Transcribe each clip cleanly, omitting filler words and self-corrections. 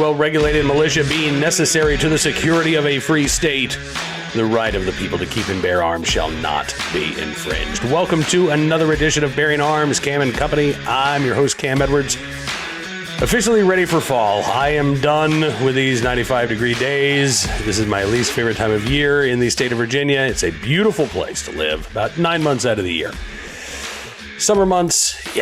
well-regulated militia being necessary to the security of a free state, the right of the people to keep and bear arms shall not be infringed. Welcome to another edition of Bearing Arms, Cam and Company. I'm your host, Cam Edwards. Officially ready for fall. I am done with these 95-degree days. This is my least favorite time of year in the state of Virginia. It's a beautiful place to live, about 9 months out of the year. Summer months,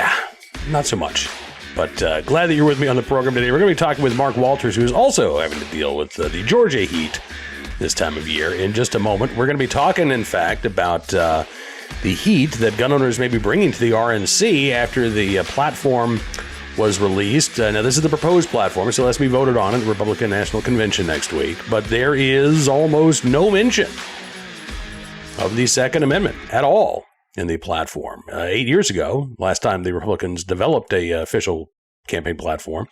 not so much. But glad that you're with me on the program today. We're going to be talking with Mark Walters, who is also having to deal with the Georgia heat this time of year. In just a moment, we're going to be talking, in fact, about the heat that gun owners may be bringing to the RNC after the platform was released. Now, this is the proposed platform, so let's be voted on at the Republican National Convention next week. But there is almost no mention of the Second Amendment at all in the platform. 8 years ago, last time the Republicans developed a official campaign platform,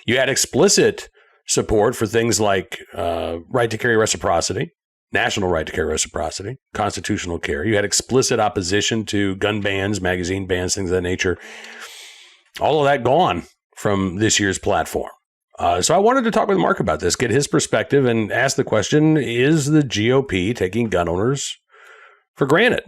you had explicit support for things like right to carry reciprocity, national right to carry reciprocity, constitutional carry. You had explicit opposition to gun bans, magazine bans, things of that nature. All of that gone from this year's platform. So I wanted to talk with Mark about this, get his perspective, and ask the question, is the GOP taking gun owners for granted?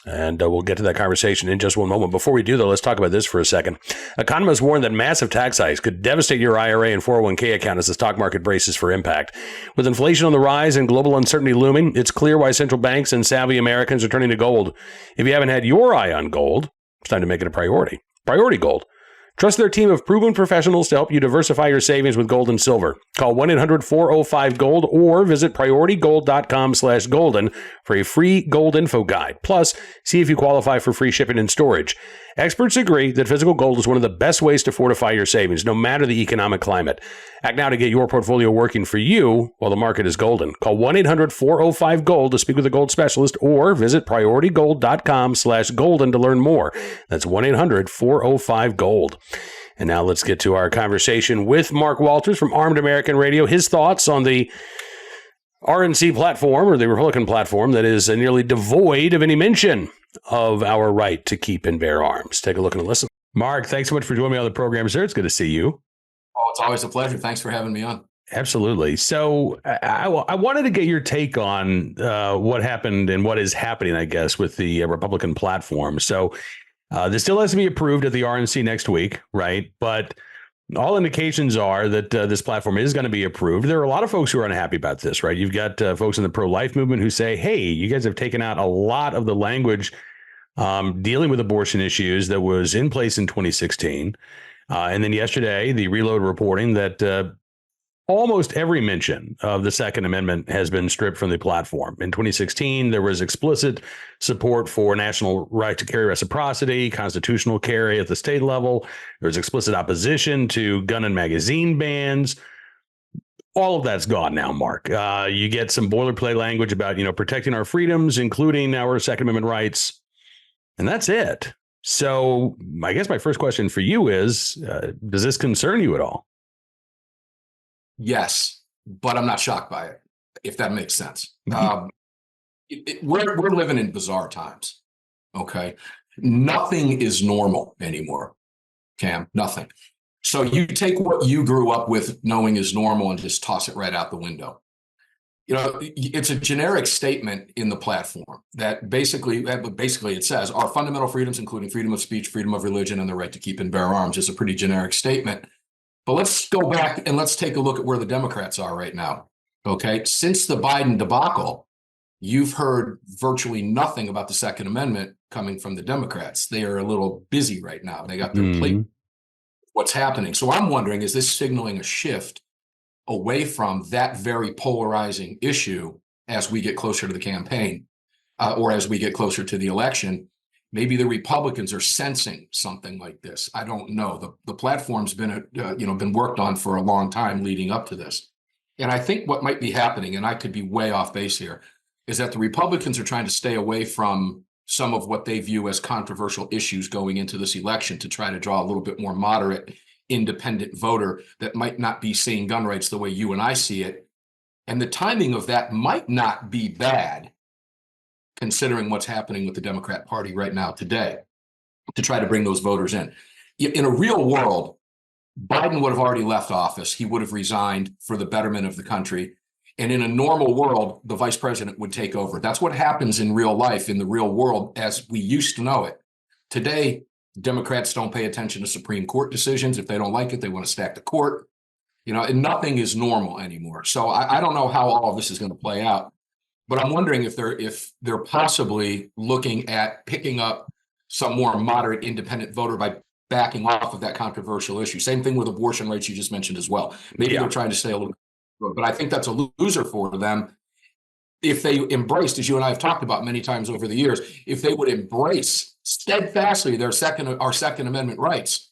And we'll get to that conversation in just one moment. Before we do, though, let's talk about this for a second. Economists warn that massive tax hikes could devastate your IRA and 401k account as the stock market braces for impact. With inflation on the rise and global uncertainty looming, it's clear why central banks and savvy Americans are turning to gold. If you haven't had your eye on gold, it's time to make it a priority. Priority Gold. Trust their team of proven professionals to help you diversify your savings with gold and silver. Call 1-800-405-GOLD or visit prioritygold.com/golden for a free gold info guide. Plus, see if you qualify for free shipping and storage. Experts agree that physical gold is one of the best ways to fortify your savings, no matter the economic climate. Act now to get your portfolio working for you while the market is golden. Call 1-800-405-GOLD to speak with a gold specialist or visit prioritygold.com/golden to learn more. That's 1-800-405-GOLD. And now let's get to our conversation with Mark Walters from Armed American Radio. His thoughts on the RNC platform, or the Republican platform, that is nearly devoid of any mention of our right to keep and bear arms. Take a look and listen. Mark, thanks so much for joining me on the program, sir. It's good to see you. Oh, it's always a pleasure. Thanks for having me on. Absolutely. So I wanted to get your take on what happened and what is happening, I guess, with the Republican platform. So this still has to be approved at the RNC next week, right? But all indications are that this platform is going to be approved. There are a lot of folks who are unhappy about this, right? You've got folks in the pro-life movement who say, hey, you guys have taken out a lot of the language dealing with abortion issues that was in place in 2016. And then yesterday, the Reload reporting that almost every mention of the Second Amendment has been stripped from the platform. In 2016, there was explicit support for national right to carry reciprocity, constitutional carry at the state level. There was explicit opposition to gun and magazine bans. All of that's gone now, Mark. You get some boilerplate language about, protecting our freedoms, including our Second Amendment rights. And that's it. So I guess my first question for you is, does this concern you at all? Yes, but I'm not shocked by it, if that makes sense. We're living in bizarre times, okay? Nothing is normal anymore, Cam, nothing. So you take what you grew up with knowing is normal and just toss it right out the window. It's a generic statement in the platform that basically it says our fundamental freedoms, including freedom of speech, freedom of religion, and the right to keep and bear arms, is a pretty generic statement. But let's go back and let's take a look at where the Democrats are right now. Okay. Since the Biden debacle, you've heard virtually nothing about the Second Amendment coming from the Democrats. They are a little busy right now. They got their plate. What's happening? So I'm wondering, is this signaling a shift away from that very polarizing issue as we get closer to the campaign or as we get closer to the election? Maybe the Republicans are sensing something like this. I don't know. The platform's been worked on for a long time leading up to this. And I think what might be happening, and I could be way off base here, is that the Republicans are trying to stay away from some of what they view as controversial issues going into this election to try to draw a little bit more moderate, independent voter that might not be seeing gun rights the way you and I see it. And the timing of that might not be bad, considering what's happening with the Democrat Party right now today, to try to bring those voters in. In a real world, Biden would have already left office. He would have resigned for the betterment of the country. And in a normal world, the vice president would take over. That's what happens in real life, in the real world, as we used to know it. Today, Democrats don't pay attention to Supreme Court decisions. If they don't like it, they want to stack the court. And nothing is normal anymore. So I don't know how all of this is going to play out. But I'm wondering if they're possibly looking at picking up some more moderate independent voter by backing off of that controversial issue. Same thing with abortion rights you just mentioned as well. Maybe they're trying to stay a little bit, but I think that's a loser for them if they embraced, as you and I have talked about many times over the years, if they would embrace steadfastly our Second Amendment rights,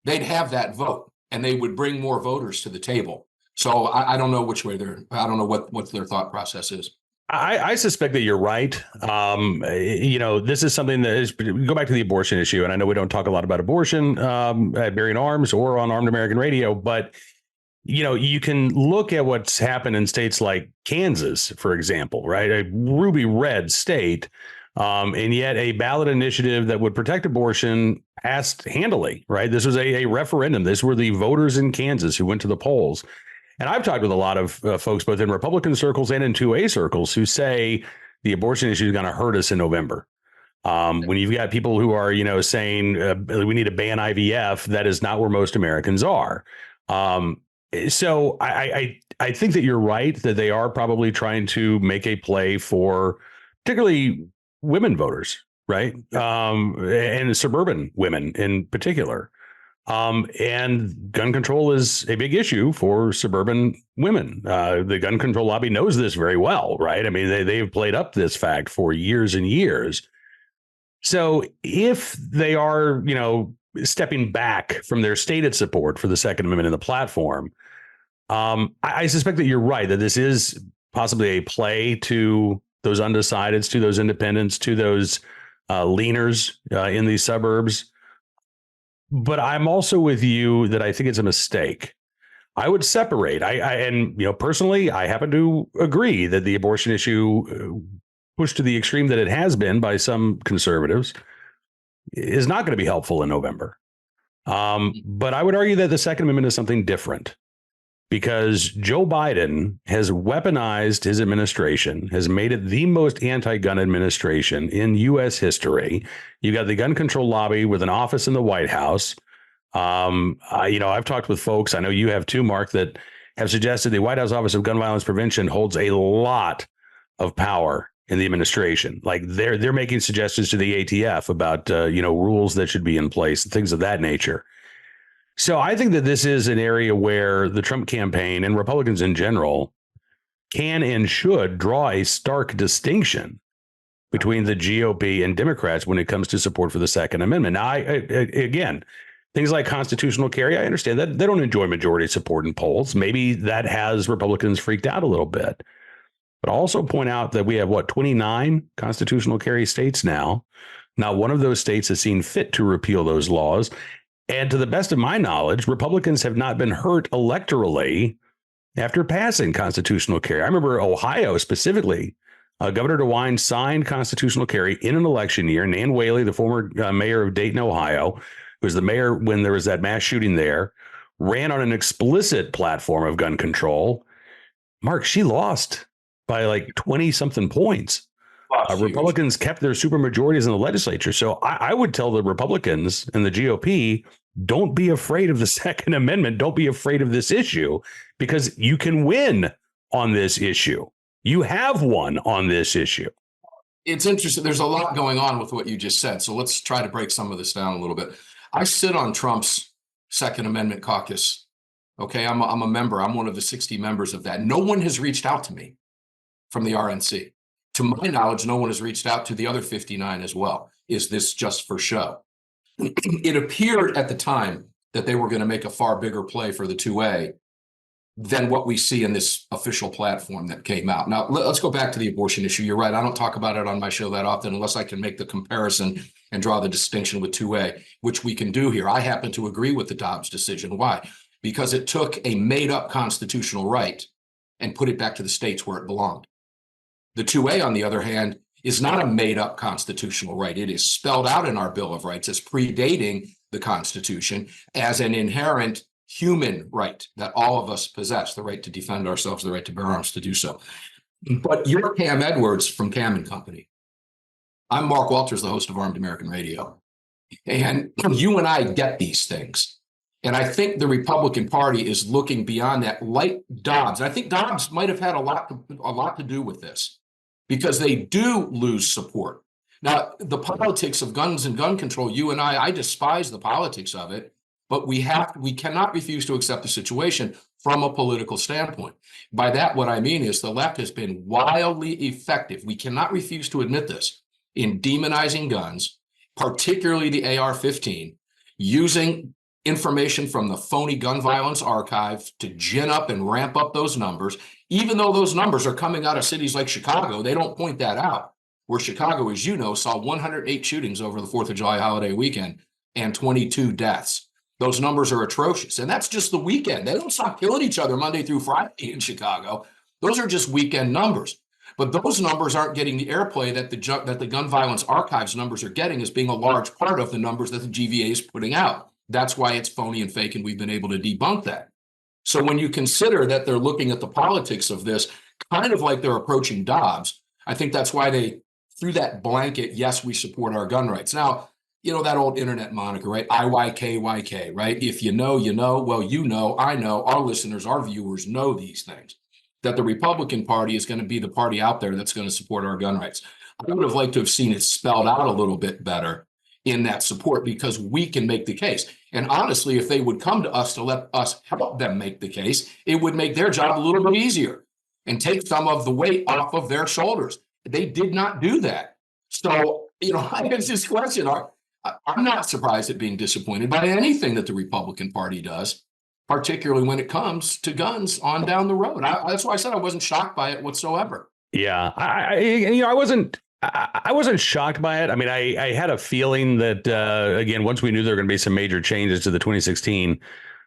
they'd have that vote and they would bring more voters to the table. So I don't know which way I don't know what their thought process is. I suspect that you're right. This is something that is, go back to the abortion issue. And I know we don't talk a lot about abortion at Bearing Arms or on Armed American Radio, but, you can look at what's happened in states like Kansas, for example, right? A ruby red state. And yet a ballot initiative that would protect abortion passed handily, right? This was a referendum. This were the voters in Kansas who went to the polls. And I've talked with a lot of folks, both in Republican circles and in 2A circles, who say the abortion issue is going to hurt us in November. When you've got people who are, saying we need to ban IVF, that is not where most Americans are. So I think that you're right, that they are probably trying to make a play for particularly women voters, right? And suburban women in particular. And gun control is a big issue for suburban women. The gun control lobby knows this very well, right? I mean, they've played up this fact for years and years. So if they are, stepping back from their stated support for the Second Amendment in the platform, I suspect that you're right, that this is possibly a play to those undecideds, to those independents, to those leaners in these suburbs. But I'm also with you that I think it's a mistake. I would separate. Personally, I happen to agree that the abortion issue pushed to the extreme that it has been by some conservatives is not going to be helpful in November. But I would argue that the Second Amendment is something different, because Joe Biden has weaponized his administration, has made it the most anti-gun administration in U.S. history. You got the gun control lobby with an office in the White House. I've talked with folks, I know you have too, Mark, that have suggested the White House Office of Gun Violence Prevention holds a lot of power in the administration. Like they're making suggestions to the ATF about, rules that should be in place, things of that nature. So I think that this is an area where the Trump campaign and Republicans in general can and should draw a stark distinction between the GOP and Democrats when it comes to support for the Second Amendment. Now, again, things like constitutional carry, I understand that they don't enjoy majority support in polls. Maybe that has Republicans freaked out a little bit. But also point out that we have, 29 constitutional carry states now. Not one of those states has seen fit to repeal those laws. And to the best of my knowledge, Republicans have not been hurt electorally after passing constitutional carry. I remember Ohio specifically. Governor DeWine signed constitutional carry in an election year. Nan Whaley, the former mayor of Dayton, Ohio, who was the mayor when there was that mass shooting there, ran on an explicit platform of gun control. Mark, she lost by like 20 something points. Republicans kept their supermajorities in the legislature. So I would tell the Republicans and the GOP, don't be afraid of the Second Amendment. Don't be afraid of this issue, because you can win on this issue. You have won on this issue. It's interesting. There's a lot going on with what you just said. So let's try to break some of this down a little bit. I sit on Trump's Second Amendment caucus. Okay, I'm a member. I'm one of the 60 members of that. No one has reached out to me from the RNC. To my knowledge, no one has reached out to the other 59 as well. Is this just for show? It appeared at the time that they were going to make a far bigger play for the 2A than what we see in this official platform that came out. Now, let's go back to the abortion issue. You're right. I don't talk about it on my show that often unless I can make the comparison and draw the distinction with 2A, which we can do here. I happen to agree with the Dobbs decision. Why? Because it took a made-up constitutional right and put it back to the states where it belonged. The 2A, on the other hand, is not a made-up constitutional right. It is spelled out in our Bill of Rights as predating the Constitution as an inherent human right that all of us possess, the right to defend ourselves, the right to bear arms to do so. But you're Cam Edwards from Cam and Company. I'm Mark Walters, the host of Armed American Radio. And you and I get these things. And I think the Republican Party is looking beyond that, like Dobbs. I think Dobbs might have had a lot to do with this, because they do lose support. Now, the politics of guns and gun control, you and I despise the politics of it, but we cannot refuse to accept the situation from a political standpoint. By that, what I mean is the left has been wildly effective. We cannot refuse to admit this, in demonizing guns, particularly the AR-15, using information from the phony gun violence archive to gin up and ramp up those numbers. Even though those numbers are coming out of cities like Chicago, they don't point that out. Where Chicago, as you know, saw 108 shootings over the 4th of July holiday weekend and 22 deaths. Those numbers are atrocious. And that's just the weekend. They don't stop killing each other Monday through Friday in Chicago. Those are just weekend numbers. But those numbers aren't getting the airplay that the gun violence archives numbers are getting, as being a large part of the numbers that the GVA is putting out. That's why it's phony and fake, and we've been able to debunk that. So when you consider that they're looking at the politics of this, kind of like they're approaching Dobbs, I think that's why they threw that blanket, yes, we support our gun rights. Now, you know that old internet moniker, right? IYKYK, right? If you know, you know. Well, you know, I know, our listeners, our viewers know these things, that the Republican Party is going to be the party out there that's going to support our gun rights. I would have liked to have seen it spelled out a little bit better in that support, because we can make the case. And honestly, if they would come to us to let us help them make the case, it would make their job a little bit easier and take some of the weight off of their shoulders. They did not do that. So, you know, I have this question. I'm not surprised at being disappointed by anything that the Republican Party does, particularly when it comes to guns on down the road. That's why I said I wasn't shocked by it whatsoever. Yeah, I wasn't shocked by it. I mean, I had a feeling that, again, once we knew there were going to be some major changes to the 2016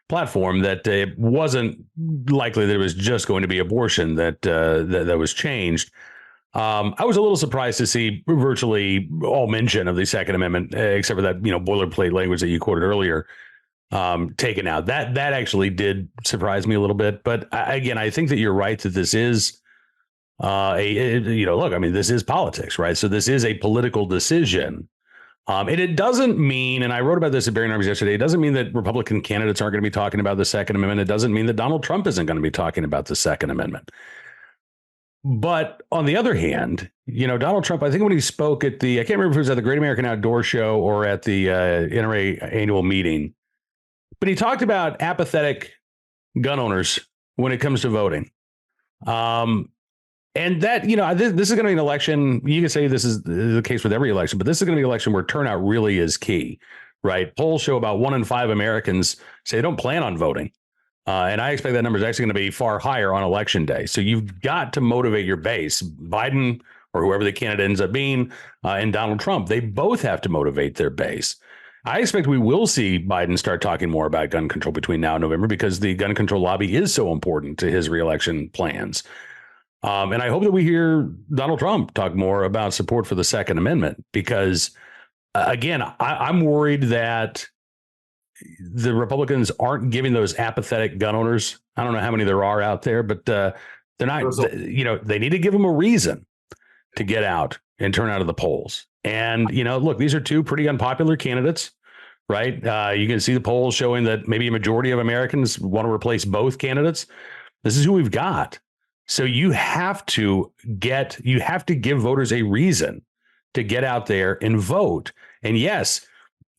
platform, that it wasn't likely that it was just going to be abortion that was changed. I was a little surprised to see virtually all mention of the Second Amendment, except for that, boilerplate language that you quoted earlier, taken out. That actually did surprise me a little bit. But again, I think that you're right that this is this is politics, right? So this is a political decision. And it doesn't mean, and I wrote about this at Bearing Arms yesterday, it doesn't mean that Republican candidates aren't going to be talking about the Second Amendment. It doesn't mean that Donald Trump isn't going to be talking about the Second Amendment. But on the other hand, Donald Trump, I think when he spoke at I can't remember if it was at the Great American Outdoor Show or at the NRA annual meeting, but he talked about apathetic gun owners when it comes to voting. And that, this is going to be an election. You can say this is the case with every election, but this is going to be an election where turnout really is key, right? Polls show about 1 in 5 Americans say they don't plan on voting. And I expect that number is actually going to be far higher on election day. So you've got to motivate your base. Biden, or whoever the candidate ends up being, and Donald Trump, they both have to motivate their base. I expect we will see Biden start talking more about gun control between now and November, because the gun control lobby is so important to his reelection plans. And I hope that we hear Donald Trump talk more about support for the Second Amendment, because, again, I'm worried that the Republicans aren't giving those apathetic gun owners, I don't know how many there are out there, but they're not, they need to give them a reason to get out and turn out of the polls. And, look, these are two pretty unpopular candidates, right? You can see the polls showing that maybe a majority of Americans want to replace both candidates. This is who we've got. So you have to give voters a reason to get out there and vote. And yes,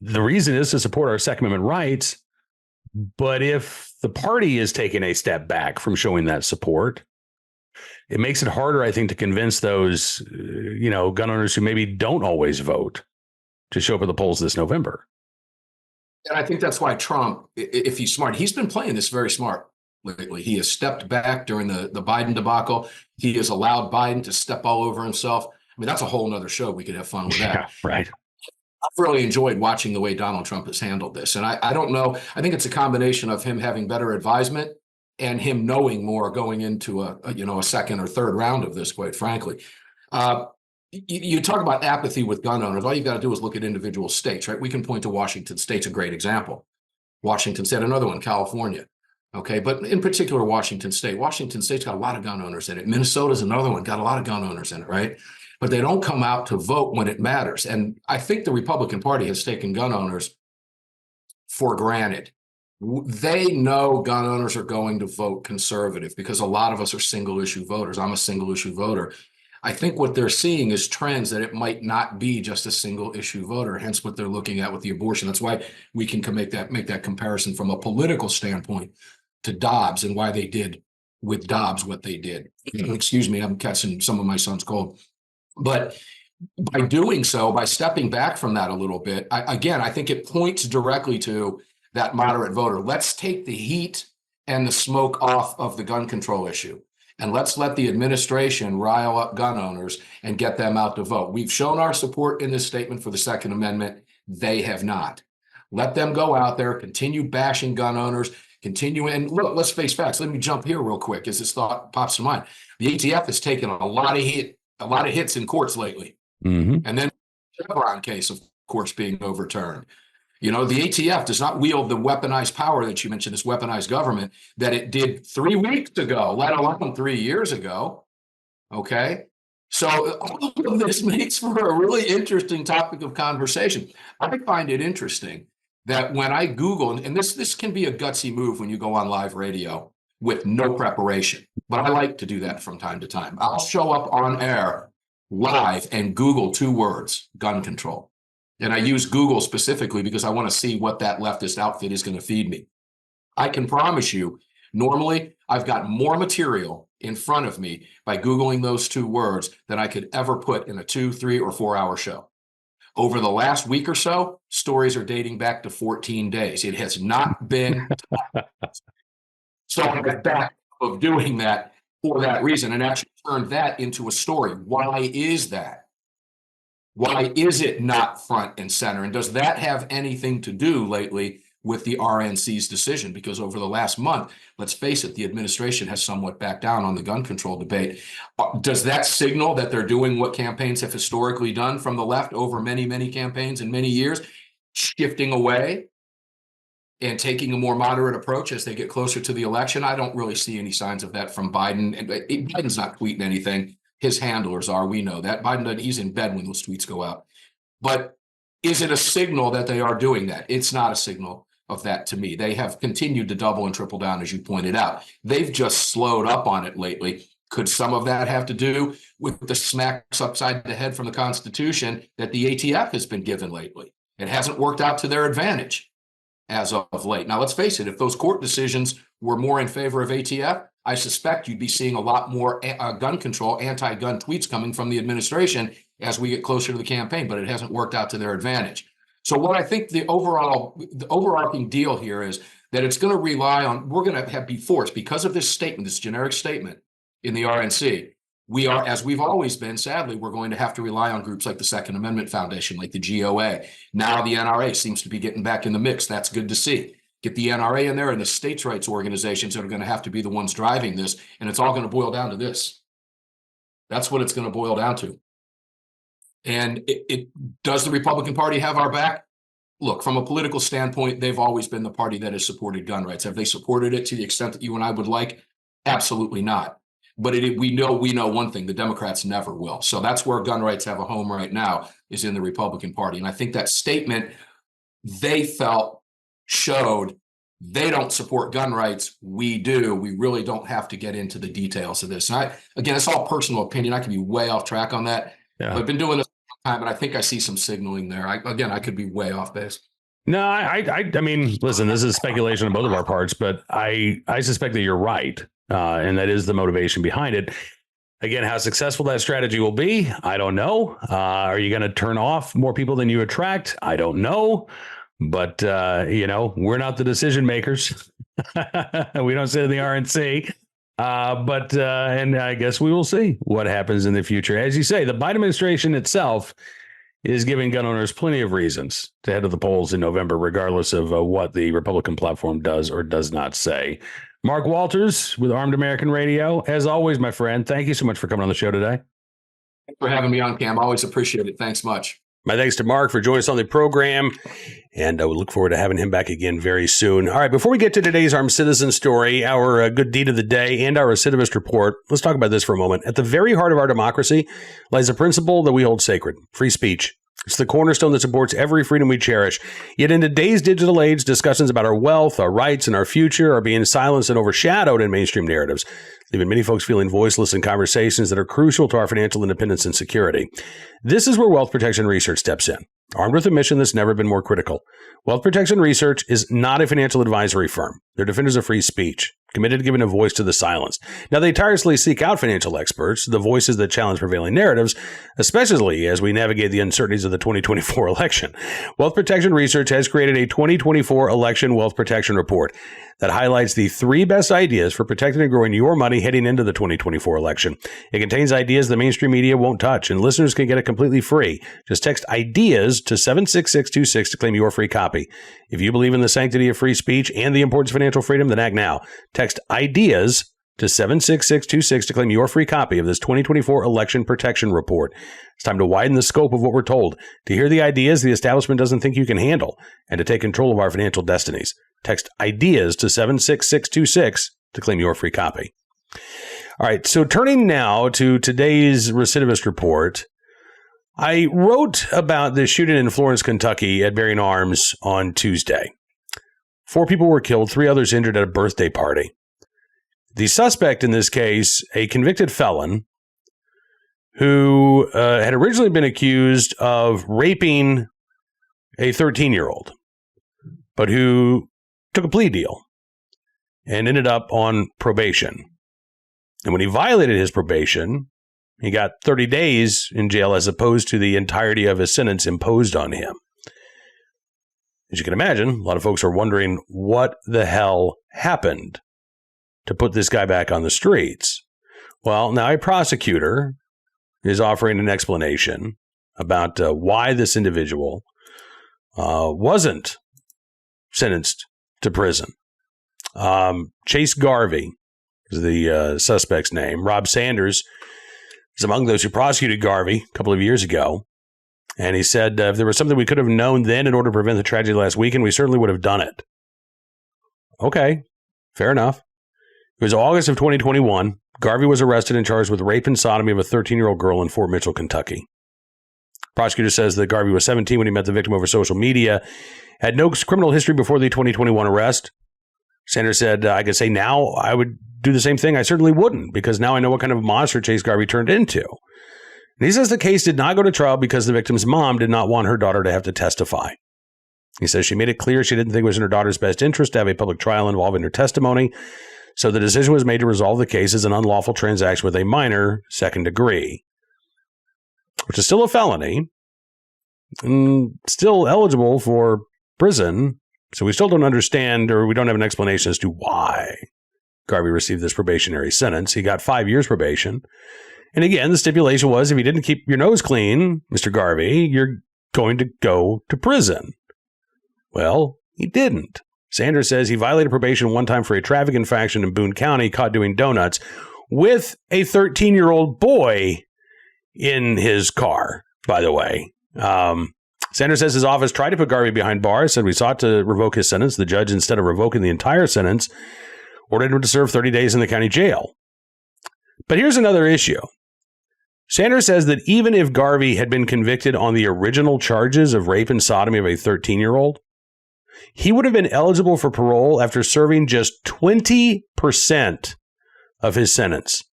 the reason is to support our Second Amendment rights. But if the party is taking a step back from showing that support, it makes it harder, I think, to convince those, gun owners who maybe don't always vote to show up at the polls this November. And I think that's why Trump, if he's smart, he's been playing this very smart lately. He has stepped back during the Biden debacle. He has allowed Biden to step all over himself. I mean, that's a whole nother show. We could have fun with that. Yeah, right. I've really enjoyed watching the way Donald Trump has handled this. And I don't know. I think it's a combination of him having better advisement and him knowing more going into a second or third round of this, quite frankly. You talk about apathy with gun owners. All you've got to do is look at individual states, right? We can point to Washington State's a great example. Washington State, another one, California. Okay, but in particular, Washington State. Washington State's got a lot of gun owners in it. Minnesota's another one, got a lot of gun owners in it, right? But they don't come out to vote when it matters. And I think the Republican Party has taken gun owners for granted. They know gun owners are going to vote conservative because a lot of us are single issue voters. I'm a single issue voter. I think what they're seeing is trends that it might not be just a single issue voter, hence what they're looking at with the abortion. That's why we can make that comparison from a political standpoint to Dobbs and why they did with Dobbs what they did. Excuse me, I'm catching some of my son's cold. But by doing so, by stepping back from that a little bit, I think it points directly to that moderate voter. Let's take the heat and the smoke off of the gun control issue. And let's let the administration rile up gun owners and get them out to vote. We've shown our support in this statement for the Second Amendment. They have not. Let them go out there, continue bashing gun owners, continue. And look, let's face facts. Let me jump here real quick as this thought pops to mind. The ATF has taken a lot of hits in courts lately. Mm-hmm. And then the Chevron case, of course, being overturned. You know, the ATF does not wield the weaponized power that you mentioned, this weaponized government, that it did 3 weeks ago, let alone 3 years ago. Okay. So all of this makes for a really interesting topic of conversation. I find it interesting that when I Google, and this can be a gutsy move when you go on live radio with no preparation, but I like to do that from time to time. I'll show up on air live and Google 2 words, gun control. And I use Google specifically because I want to see what that leftist outfit is going to feed me. I can promise you, normally I've got more material in front of me by Googling those 2 words than I could ever put in a 2, 3, or 4 hour show. Over the last week or so, stories are dating back to 14 days. It has not been. So I'm back of doing that for that reason and actually turned that into a story. Why is that? Why is it not front and center? And does that have anything to do lately with the RNC's decision? Because over the last month, let's face it, the administration has somewhat backed down on the gun control debate. Does that signal that they're doing what campaigns have historically done from the left over many, many campaigns and many years, shifting away and taking a more moderate approach as they get closer to the election? I don't really see any signs of that from Biden. And Biden's not tweeting anything. His handlers are, we know that. Biden, he's in bed when those tweets go out. But is it a signal that they are doing that? It's not a signal of that to me. They have continued to double and triple down, as you pointed out. They've just slowed up on it lately. Could some of that have to do with the smacks upside the head from the Constitution that the ATF has been given lately? It hasn't worked out to their advantage as of late. Now, let's face it, if those court decisions were more in favor of ATF, I suspect you'd be seeing a lot more gun control, anti-gun tweets coming from the administration as we get closer to the campaign, but it hasn't worked out to their advantage. So what I think the overarching deal here is that it's going to rely on, we're going to be forced, because of this statement, this generic statement in the RNC, we are, as we've always been, sadly, we're going to have to rely on groups like the Second Amendment Foundation, like the GOA. Now the NRA seems to be getting back in the mix. That's good to see. Get the NRA in there and the states' rights organizations that are going to have to be the ones driving this. And it's all going to boil down to this. That's what it's going to boil down to. And does the Republican Party have our back? Look, from a political standpoint, they've always been the party that has supported gun rights. Have they supported it to the extent that you and I would like? Absolutely not. But we know one thing, the Democrats never will. So that's where gun rights have a home right now, is in the Republican Party. And I think that statement they felt showed they don't support gun rights. We do. We really don't have to get into the details of this. And again, it's all personal opinion. I could be way off track on that. Yeah. I've been doing this a long time, and I think I see some signaling there. I could be way off base. No, I mean, listen, this is speculation on both of our parts, but I suspect that you're right. And that is the motivation behind it. Again, how successful that strategy will be, I don't know. Are you going to turn off more people than you attract? I don't know. But, we're not the decision makers. We don't sit in the RNC. And I guess we will see what happens in the future. As you say, the Biden administration itself is giving gun owners plenty of reasons to head to the polls in November, regardless of what the Republican platform does or does not say. Mark Walters with Armed American Radio. As always, my friend, thank you so much for coming on the show today. Thanks for having me on, Cam. Always appreciate it. Thanks much. My thanks to Mark for joining us on the program, and we look forward to having him back again very soon. All right, before we get to today's armed citizen story, our good deed of the day, and our recidivist report, let's talk about this for a moment. At the very heart of our democracy lies a principle that we hold sacred: free speech. It's the cornerstone that supports every freedom we cherish. Yet in today's digital age, discussions about our wealth, our rights, and our future are being silenced and overshadowed in mainstream narratives, leaving many folks feeling voiceless in conversations that are crucial to our financial independence and security. This is where Wealth Protection Research steps in, armed with a mission that's never been more critical. Wealth Protection Research is not a financial advisory firm. They're defenders of free speech, committed to giving a voice to the silenced. Now, they tirelessly seek out financial experts, the voices that challenge prevailing narratives, especially as we navigate the uncertainties of the 2024 election. Wealth Protection Research has created a 2024 election wealth protection report that highlights the 3 best ideas for protecting and growing your money heading into the 2024 election. It contains ideas the mainstream media won't touch, and listeners can get it completely free. Just text IDEAS to 76626 to claim your free copy. If you believe in the sanctity of free speech and the importance of financial freedom, then act now. Text IDEAS to 76626 to claim your free copy of this 2024 election protection report. It's time to widen the scope of what we're told, to hear the ideas the establishment doesn't think you can handle, and to take control of our financial destinies. Text IDEAS to 76626 to claim your free copy. All right, so turning now to today's recidivist report, I wrote about the shooting in Florence, Kentucky at Bearing Arms on Tuesday. 4 people were killed, 3 others injured at a birthday party. The suspect in this case, a convicted felon who had originally been accused of raping a 13-year-old, but who took a plea deal and ended up on probation. And when he violated his probation, he got 30 days in jail as opposed to the entirety of his sentence imposed on him. As you can imagine, a lot of folks are wondering what the hell happened to put this guy back on the streets. Well, now a prosecutor is offering an explanation about why this individual wasn't sentenced to prison. Chase Garvey is the suspect's name. Rob Sanders is among those who prosecuted Garvey a couple of years ago. And he said, if there was something we could have known then in order to prevent the tragedy last weekend, we certainly would have done it. Okay, fair enough. It was August of 2021. Garvey was arrested and charged with rape and sodomy of a 13-year-old girl in Fort Mitchell, Kentucky. Prosecutor says that Garvey was 17 when he met the victim over social media, had no criminal history before the 2021 arrest. Sanders said, I could say now I would do the same thing. I certainly wouldn't, because now I know what kind of monster Chase Garvey turned into. And he says the case did not go to trial because the victim's mom did not want her daughter to have to testify. He says she made it clear she didn't think it was in her daughter's best interest to have a public trial involving her testimony, so the decision was made to resolve the case as an unlawful transaction with a minor, second degree, which is still a felony and still eligible for prison. So we still don't understand, or we don't have an explanation as to why Garvey received this probationary sentence. He got 5 years probation. And again, the stipulation was if you didn't keep your nose clean, Mr. Garvey, you're going to go to prison. Well, he didn't. Sanders says he violated probation one time for a traffic infraction in Boone County, caught doing donuts with a 13-year-old boy in his car, by the way. Sanders says his office tried to put Garvey behind bars, said we sought to revoke his sentence. The judge, instead of revoking the entire sentence, ordered him to serve 30 days in the county jail. But here's another issue. Sanders says that even if Garvey had been convicted on the original charges of rape and sodomy of a 13-year-old, he would have been eligible for parole after serving just 20% of his sentence,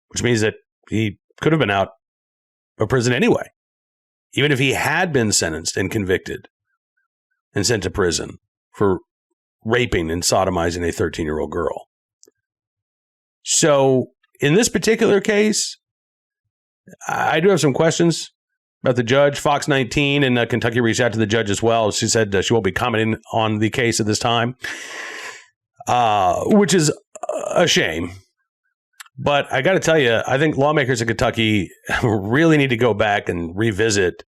which means that he could have been out of prison anyway, even if he had been sentenced and convicted and sent to prison for raping and sodomizing a 13-year-old girl. So in this particular case, I do have some questions about the judge. Fox 19 in Kentucky reached out to the judge as well. She said she won't be commenting on the case at this time, which is a shame. But I got to tell you, I think lawmakers in Kentucky really need to go back and revisit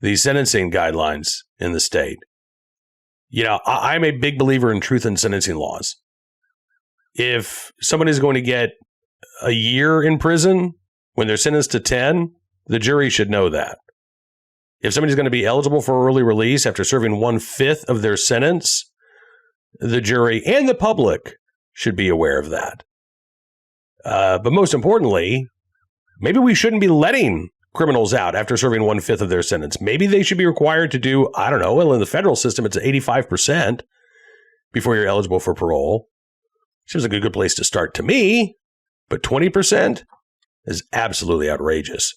the sentencing guidelines in the state. You know, I'm a big believer in truth in sentencing laws. If someone is going to get a year in prison when they're sentenced to 10, the jury should know that. if somebody's going to be eligible for early release after serving 1/5 of their sentence, the jury and the public should be aware of that. But most importantly, maybe we shouldn't be letting criminals out after serving 1/5 of their sentence. Maybe they should be required to do, I don't know, well, in the federal system, it's 85% before you're eligible for parole. Seems like a good place to start to me, but 20% is absolutely outrageous.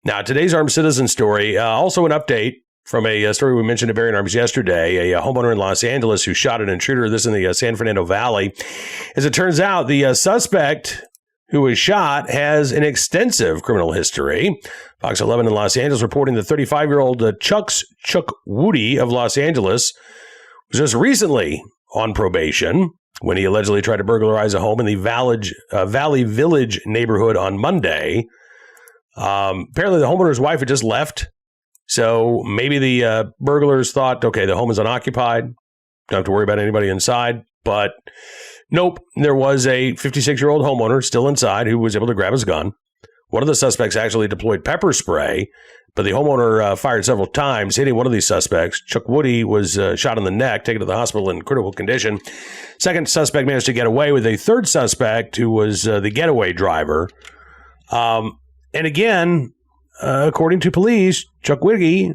Now, today's Armed Citizen story, also an update from a story we mentioned at Bearing Arms yesterday, a homeowner in Los Angeles who shot an intruder, this in the San Fernando Valley. As it turns out, the suspect who was shot has an extensive criminal history. Fox 11 in Los Angeles reporting that 35-year-old Chuck Woody of Los Angeles was just recently on probation when he allegedly tried to burglarize a home in the Valley Village neighborhood on Monday. Apparently, the homeowner's wife had just left, so maybe the burglars thought, okay, the home is unoccupied, don't have to worry about anybody inside, but nope, there was a 56-year-old homeowner still inside who was able to grab his gun. One of the suspects actually deployed pepper spray, but the homeowner fired several times, hitting one of these suspects. Chuck Woody was shot in the neck, taken to the hospital in critical condition. Second suspect managed to get away with a third suspect who was the getaway driver. And again, according to police, Chuck Woody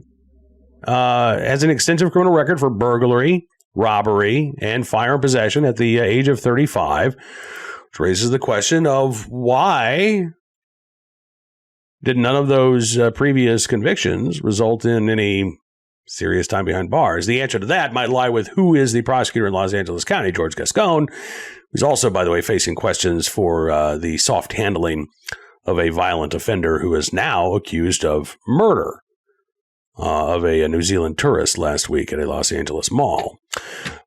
has an extensive criminal record for burglary, robbery, and firearm possession at the age of 35, which raises the question of why did none of those previous convictions result in any serious time behind bars? The answer to that might lie with who is the prosecutor in Los Angeles County, George Gascon, who's also, by the way, facing questions for the soft handling of a violent offender who is now accused of murder of a New Zealand tourist last week at a Los Angeles mall.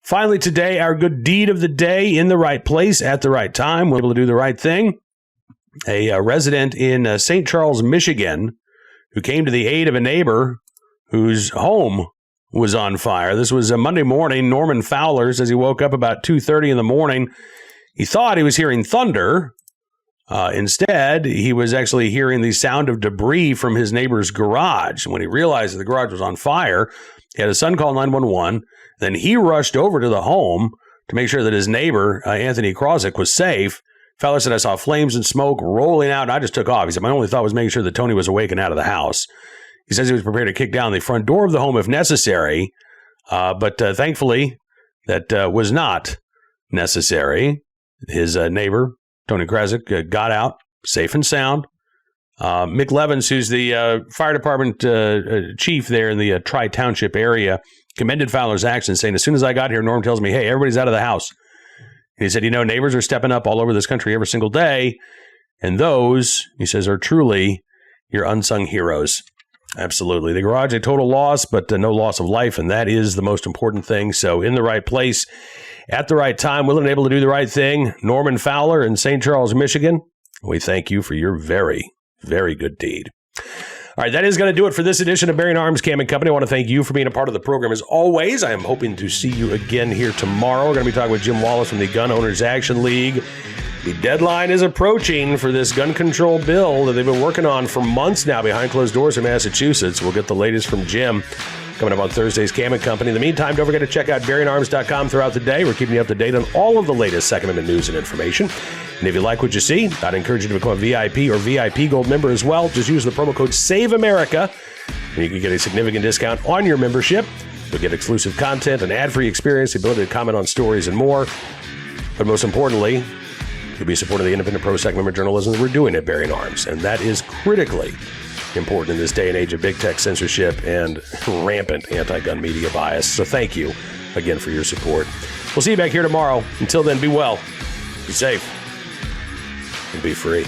Finally, today, our good deed of the day, in the right place at the right time. We're able to do the right thing. A resident in St. Charles, Michigan, who came to the aid of a neighbor whose home was on fire. This was a Monday morning. Norman Fowler says he woke up about 2:30 in the morning. He thought he was hearing thunder. Instead, he was actually hearing the sound of debris from his neighbor's garage. When he realized that the garage was on fire, he had his son call 911. Then he rushed over to the home to make sure that his neighbor, Anthony Krozik, was safe. Fowler said, I saw flames and smoke rolling out, and I just took off. He said, my only thought was making sure that Tony was awake and out of the house. He says he was prepared to kick down the front door of the home if necessary, but thankfully, that was not necessary. His neighbor, Tony Krozik, got out safe and sound. Mick Levins, who's the fire department chief there in the Tri-Township area, commended Fowler's actions, saying, as soon as I got here, Norm tells me, hey, everybody's out of the house. And he said, neighbors are stepping up all over this country every single day. And those, he says, are truly your unsung heroes. Absolutely. The garage, a total loss, but no loss of life. And that is the most important thing. So in the right place, at the right time, willing and able to do the right thing. Norman Fowler in St. Charles, Michigan. We thank you for your very, very good deed. All right, that is going to do it for this edition of Bearing Arms Cam & Company. I want to thank you for being a part of the program as always. I am hoping to see you again here tomorrow. We're going to be talking with Jim Wallace from the Gun Owners Action League. The deadline is approaching for this gun control bill that they've been working on for months now behind closed doors in Massachusetts. We'll get the latest from Jim coming up on Thursday's Cam & Company. In the meantime, don't forget to check out BearingArms.com throughout the day. We're keeping you up to date on all of the latest Second Amendment news and information. And if you like what you see, I'd encourage you to become a VIP or VIP Gold member as well. Just use the promo code SAVEAMERICA, and you can get a significant discount on your membership. You'll get exclusive content, an ad-free experience, the ability to comment on stories, and more. But most importantly, you'll be supporting the independent pro-Second Amendment journalism that we're doing at Bearing Arms. And that is critically important in this day and age of big tech censorship and rampant anti-gun media bias. So thank you again for your support. We'll see you back here tomorrow. Until then, be well, be safe, and be free.